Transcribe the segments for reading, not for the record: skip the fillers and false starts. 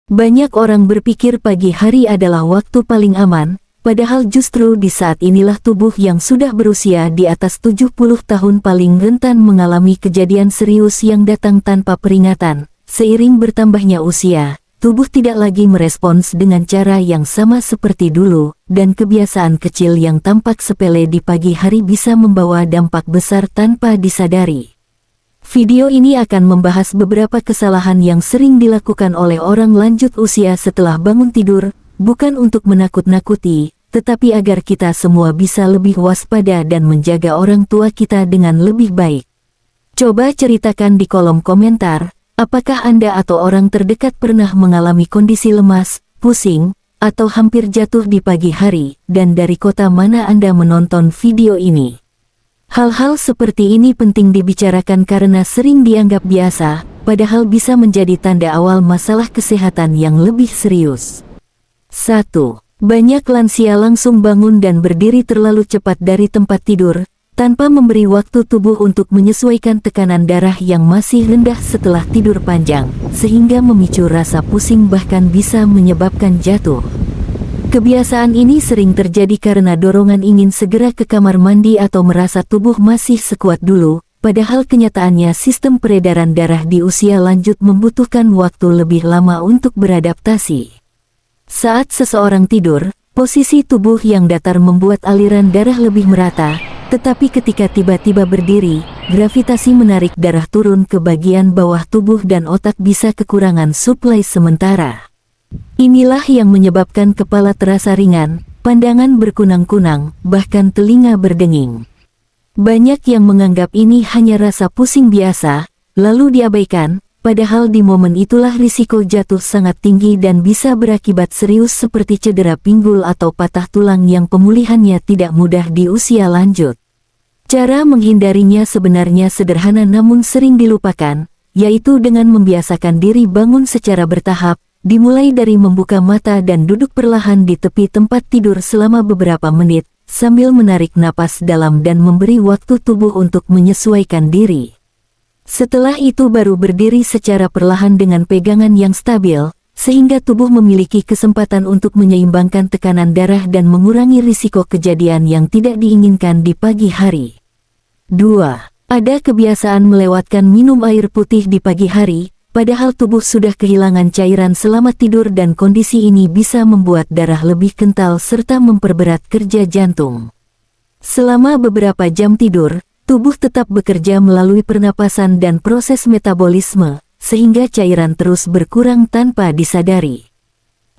Banyak orang berpikir pagi hari adalah waktu paling aman, padahal justru di saat inilah tubuh yang sudah berusia di atas 70 tahun paling rentan mengalami kejadian serius yang datang tanpa peringatan. Seiring bertambahnya usia, tubuh tidak lagi merespons dengan cara yang sama seperti dulu, dan kebiasaan kecil yang tampak sepele di pagi hari bisa membawa dampak besar tanpa disadari. Video ini akan membahas beberapa kesalahan yang sering dilakukan oleh orang lanjut usia setelah bangun tidur, bukan untuk menakut-nakuti, tetapi agar kita semua bisa lebih waspada dan menjaga orang tua kita dengan lebih baik. Coba ceritakan di kolom komentar, apakah Anda atau orang terdekat pernah mengalami kondisi lemas, pusing, atau hampir jatuh di pagi hari, dan dari kota mana Anda menonton video ini? Hal-hal seperti ini penting dibicarakan karena sering dianggap biasa, padahal bisa menjadi tanda awal masalah kesehatan yang lebih serius. 1. Banyak lansia langsung bangun dan berdiri terlalu cepat dari tempat tidur, tanpa memberi waktu tubuh untuk menyesuaikan tekanan darah yang masih rendah setelah tidur panjang, sehingga memicu rasa pusing bahkan bisa menyebabkan jatuh. Kebiasaan ini sering terjadi karena dorongan ingin segera ke kamar mandi atau merasa tubuh masih sekuat dulu, padahal kenyataannya sistem peredaran darah di usia lanjut membutuhkan waktu lebih lama untuk beradaptasi. Saat seseorang tidur, posisi tubuh yang datar membuat aliran darah lebih merata, tetapi ketika tiba-tiba berdiri, gravitasi menarik darah turun ke bagian bawah tubuh dan otak bisa kekurangan suplai sementara. Inilah yang menyebabkan kepala terasa ringan, pandangan berkunang-kunang, bahkan telinga berdenging. Banyak yang menganggap ini hanya rasa pusing biasa, lalu diabaikan, padahal di momen itulah risiko jatuh sangat tinggi dan bisa berakibat serius seperti cedera pinggul atau patah tulang yang pemulihannya tidak mudah di usia lanjut. Cara menghindarinya sebenarnya sederhana namun sering dilupakan, yaitu dengan membiasakan diri bangun secara bertahap, dimulai dari membuka mata dan duduk perlahan di tepi tempat tidur selama beberapa menit, sambil menarik napas dalam dan memberi waktu tubuh untuk menyesuaikan diri. Setelah itu baru berdiri secara perlahan dengan pegangan yang stabil, sehingga tubuh memiliki kesempatan untuk menyeimbangkan tekanan darah dan mengurangi risiko kejadian yang tidak diinginkan di pagi hari. 2. Ada kebiasaan melewatkan minum air putih di pagi hari, padahal tubuh sudah kehilangan cairan selama tidur dan kondisi ini bisa membuat darah lebih kental serta memperberat kerja jantung. Selama beberapa jam tidur, tubuh tetap bekerja melalui pernapasan dan proses metabolisme, sehingga cairan terus berkurang tanpa disadari.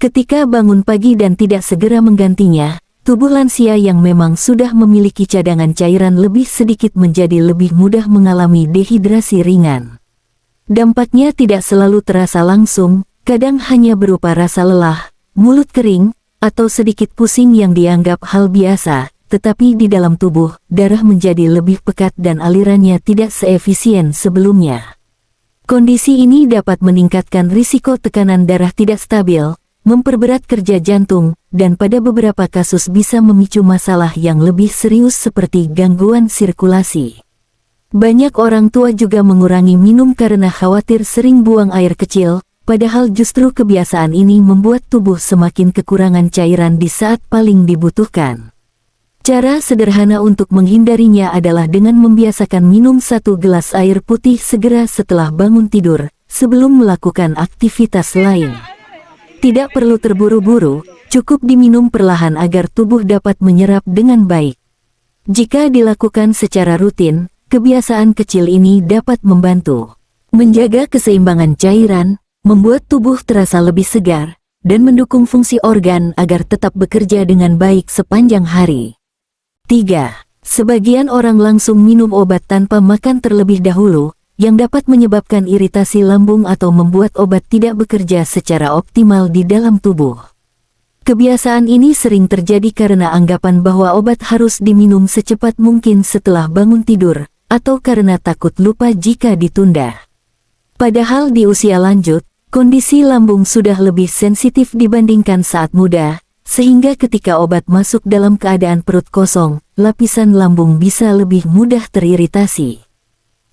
Ketika bangun pagi dan tidak segera menggantinya, tubuh lansia yang memang sudah memiliki cadangan cairan lebih sedikit menjadi lebih mudah mengalami dehidrasi ringan. Dampaknya tidak selalu terasa langsung, kadang hanya berupa rasa lelah, mulut kering, atau sedikit pusing yang dianggap hal biasa, tetapi di dalam tubuh, darah menjadi lebih pekat dan alirannya tidak seefisien sebelumnya. Kondisi ini dapat meningkatkan risiko tekanan darah tidak stabil, memperberat kerja jantung, dan pada beberapa kasus bisa memicu masalah yang lebih serius seperti gangguan sirkulasi. Banyak orang tua juga mengurangi minum karena khawatir sering buang air kecil, padahal justru kebiasaan ini membuat tubuh semakin kekurangan cairan di saat paling dibutuhkan. Cara sederhana untuk menghindarinya adalah dengan membiasakan minum 1 gelas air putih segera setelah bangun tidur, sebelum melakukan aktivitas lain. Tidak perlu terburu-buru, cukup diminum perlahan agar tubuh dapat menyerap dengan baik. Jika dilakukan secara rutin, kebiasaan kecil ini dapat membantu menjaga keseimbangan cairan, membuat tubuh terasa lebih segar, dan mendukung fungsi organ agar tetap bekerja dengan baik sepanjang hari. 3. Sebagian orang langsung minum obat tanpa makan terlebih dahulu, yang dapat menyebabkan iritasi lambung atau membuat obat tidak bekerja secara optimal di dalam tubuh. Kebiasaan ini sering terjadi karena anggapan bahwa obat harus diminum secepat mungkin setelah bangun tidur, atau karena takut lupa jika ditunda. Padahal di usia lanjut, kondisi lambung sudah lebih sensitif dibandingkan saat muda, sehingga ketika obat masuk dalam keadaan perut kosong, lapisan lambung bisa lebih mudah teriritasi.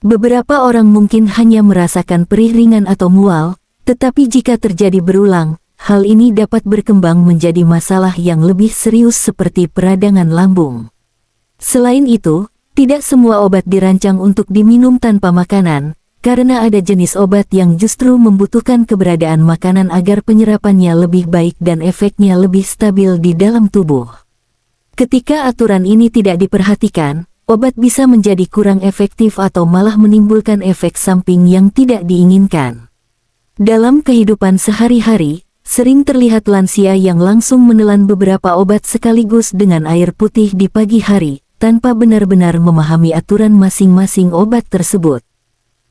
Beberapa orang mungkin hanya merasakan perih ringan atau mual, Tetapi jika terjadi berulang, hal ini dapat berkembang menjadi masalah yang lebih serius seperti peradangan lambung. Selain itu, tidak semua obat dirancang untuk diminum tanpa makanan, karena ada jenis obat yang justru membutuhkan keberadaan makanan agar penyerapannya lebih baik dan efeknya lebih stabil di dalam tubuh. Ketika aturan ini tidak diperhatikan, obat bisa menjadi kurang efektif atau malah menimbulkan efek samping yang tidak diinginkan. Dalam kehidupan sehari-hari, sering terlihat lansia yang langsung menelan beberapa obat sekaligus dengan air putih di pagi hari, tanpa benar-benar memahami aturan masing-masing obat tersebut.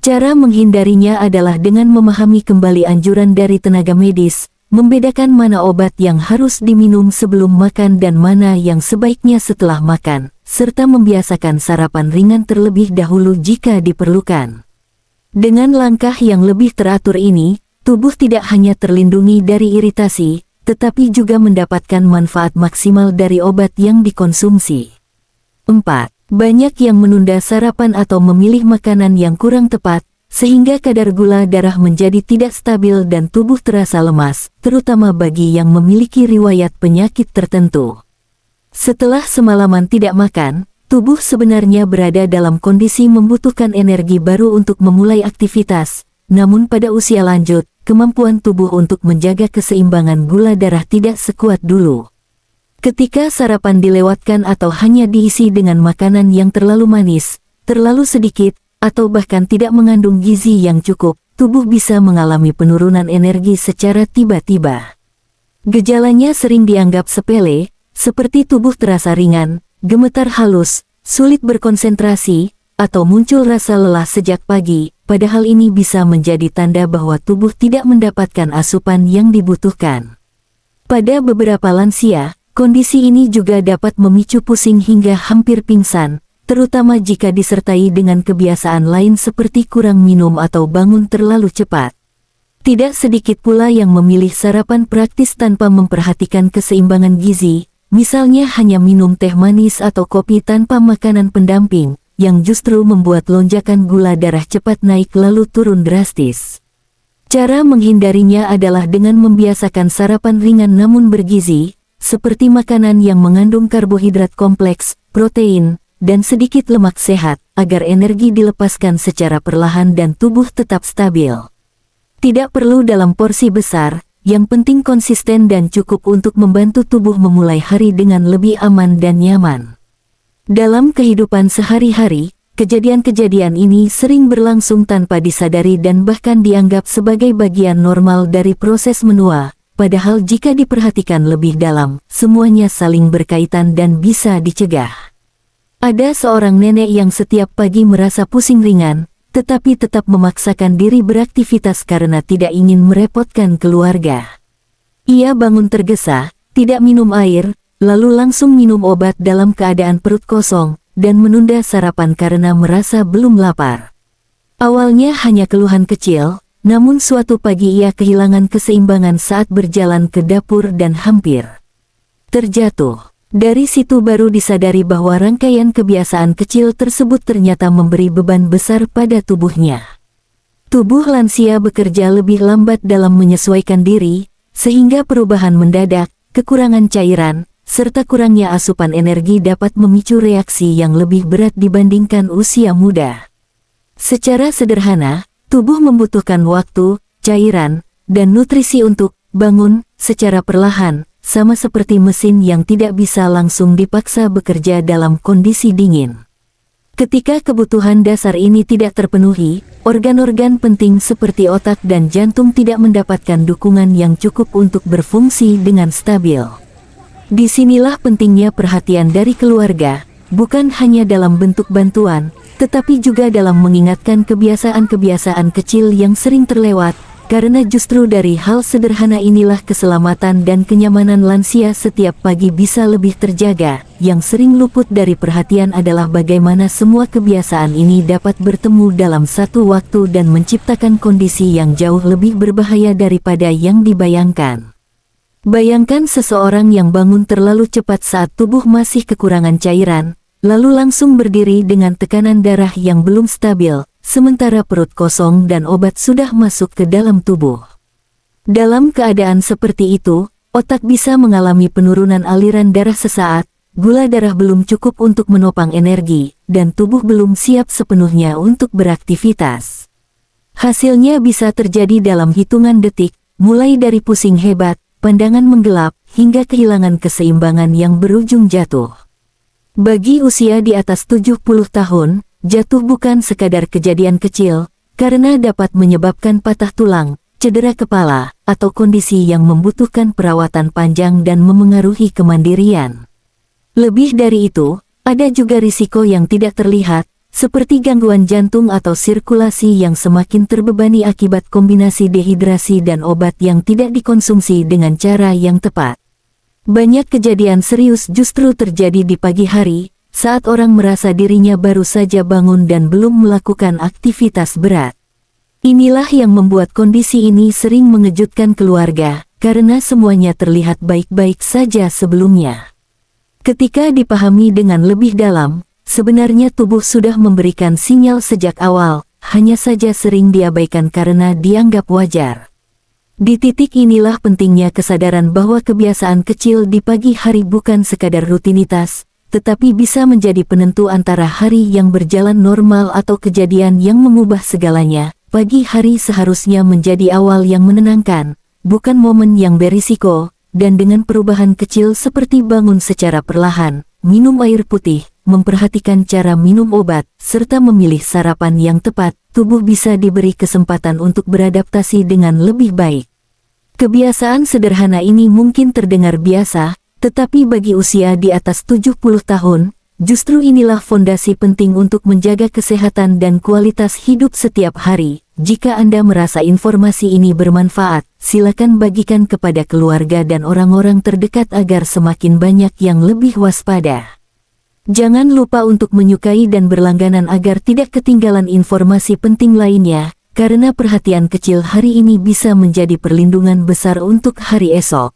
Cara menghindarinya adalah dengan memahami kembali anjuran dari tenaga medis, membedakan mana obat yang harus diminum sebelum makan dan mana yang sebaiknya setelah makan, serta membiasakan sarapan ringan terlebih dahulu jika diperlukan. Dengan langkah yang lebih teratur ini, tubuh tidak hanya terlindungi dari iritasi, tetapi juga mendapatkan manfaat maksimal dari obat yang dikonsumsi. 4. Banyak yang menunda sarapan atau memilih makanan yang kurang tepat, sehingga kadar gula darah menjadi tidak stabil dan tubuh terasa lemas, terutama bagi yang memiliki riwayat penyakit tertentu. Setelah semalaman tidak makan, tubuh sebenarnya berada dalam kondisi membutuhkan energi baru untuk memulai aktivitas, namun pada usia lanjut, kemampuan tubuh untuk menjaga keseimbangan gula darah tidak sekuat dulu. Ketika sarapan dilewatkan atau hanya diisi dengan makanan yang terlalu manis, terlalu sedikit, atau bahkan tidak mengandung gizi yang cukup, tubuh bisa mengalami penurunan energi secara tiba-tiba. Gejalanya sering dianggap sepele, seperti tubuh terasa ringan, gemetar halus, sulit berkonsentrasi, atau muncul rasa lelah sejak pagi, padahal ini bisa menjadi tanda bahwa tubuh tidak mendapatkan asupan yang dibutuhkan. Pada beberapa lansia, kondisi ini juga dapat memicu pusing hingga hampir pingsan, terutama jika disertai dengan kebiasaan lain seperti kurang minum atau bangun terlalu cepat. Tidak sedikit pula yang memilih sarapan praktis tanpa memperhatikan keseimbangan gizi, misalnya hanya minum teh manis atau kopi tanpa makanan pendamping, yang justru membuat lonjakan gula darah cepat naik lalu turun drastis. Cara menghindarinya adalah dengan membiasakan sarapan ringan namun bergizi, seperti makanan yang mengandung karbohidrat kompleks, protein, dan sedikit lemak sehat, agar energi dilepaskan secara perlahan dan tubuh tetap stabil. Tidak perlu dalam porsi besar, yang penting konsisten dan cukup untuk membantu tubuh memulai hari dengan lebih aman dan nyaman. Dalam kehidupan sehari-hari, kejadian-kejadian ini sering berlangsung tanpa disadari dan bahkan dianggap sebagai bagian normal dari proses menua, padahal jika diperhatikan lebih dalam, semuanya saling berkaitan dan bisa dicegah. Ada seorang nenek yang setiap pagi merasa pusing ringan, tetapi tetap memaksakan diri beraktivitas karena tidak ingin merepotkan keluarga. Ia bangun tergesa, tidak minum air, lalu langsung minum obat dalam keadaan perut kosong, dan menunda sarapan karena merasa belum lapar. Awalnya hanya keluhan kecil, namun suatu pagi ia kehilangan keseimbangan saat berjalan ke dapur dan hampir terjatuh. Dari situ baru disadari bahwa rangkaian kebiasaan kecil tersebut ternyata memberi beban besar pada tubuhnya. Tubuh lansia bekerja lebih lambat dalam menyesuaikan diri, sehingga perubahan mendadak, kekurangan cairan, serta kurangnya asupan energi dapat memicu reaksi yang lebih berat dibandingkan usia muda. Secara sederhana, tubuh membutuhkan waktu, cairan, dan nutrisi untuk bangun secara perlahan, sama seperti mesin yang tidak bisa langsung dipaksa bekerja dalam kondisi dingin. Ketika kebutuhan dasar ini tidak terpenuhi, organ-organ penting seperti otak dan jantung tidak mendapatkan dukungan yang cukup untuk berfungsi dengan stabil. Disinilah pentingnya perhatian dari keluarga, bukan hanya dalam bentuk bantuan, tetapi juga dalam mengingatkan kebiasaan-kebiasaan kecil yang sering terlewat, karena justru dari hal sederhana inilah keselamatan dan kenyamanan lansia setiap pagi bisa lebih terjaga. Yang sering luput dari perhatian adalah bagaimana semua kebiasaan ini dapat bertemu dalam satu waktu dan menciptakan kondisi yang jauh lebih berbahaya daripada yang dibayangkan. Bayangkan seseorang yang bangun terlalu cepat saat tubuh masih kekurangan cairan, lalu langsung berdiri dengan tekanan darah yang belum stabil, sementara perut kosong dan obat sudah masuk ke dalam tubuh. Dalam keadaan seperti itu, otak bisa mengalami penurunan aliran darah sesaat, gula darah belum cukup untuk menopang energi, dan tubuh belum siap sepenuhnya untuk beraktivitas. Hasilnya bisa terjadi dalam hitungan detik, mulai dari pusing hebat, pandangan menggelap, hingga kehilangan keseimbangan yang berujung jatuh. Bagi usia di atas 70 tahun, jatuh bukan sekadar kejadian kecil, karena dapat menyebabkan patah tulang, cedera kepala, atau kondisi yang membutuhkan perawatan panjang dan memengaruhi kemandirian. Lebih dari itu, ada juga risiko yang tidak terlihat, seperti gangguan jantung atau sirkulasi yang semakin terbebani akibat kombinasi dehidrasi dan obat yang tidak dikonsumsi dengan cara yang tepat. Banyak kejadian serius justru terjadi di pagi hari, saat orang merasa dirinya baru saja bangun dan belum melakukan aktivitas berat. Inilah yang membuat kondisi ini sering mengejutkan keluarga, karena semuanya terlihat baik-baik saja sebelumnya. Ketika dipahami dengan lebih dalam, sebenarnya tubuh sudah memberikan sinyal sejak awal, hanya saja sering diabaikan karena dianggap wajar. Di titik inilah pentingnya kesadaran bahwa kebiasaan kecil di pagi hari bukan sekadar rutinitas, tetapi bisa menjadi penentu antara hari yang berjalan normal atau kejadian yang mengubah segalanya. Pagi hari seharusnya menjadi awal yang menenangkan, bukan momen yang berisiko. Dan dengan perubahan kecil seperti bangun secara perlahan, minum air putih, memperhatikan cara minum obat, serta memilih sarapan yang tepat, tubuh bisa diberi kesempatan untuk beradaptasi dengan lebih baik. Kebiasaan sederhana ini mungkin terdengar biasa, tetapi bagi usia di atas 70 tahun, justru inilah fondasi penting untuk menjaga kesehatan dan kualitas hidup setiap hari. Jika Anda merasa informasi ini bermanfaat, silakan bagikan kepada keluarga dan orang-orang terdekat agar semakin banyak yang lebih waspada. Jangan lupa untuk menyukai dan berlangganan agar tidak ketinggalan informasi penting lainnya, karena perhatian kecil hari ini bisa menjadi perlindungan besar untuk hari esok.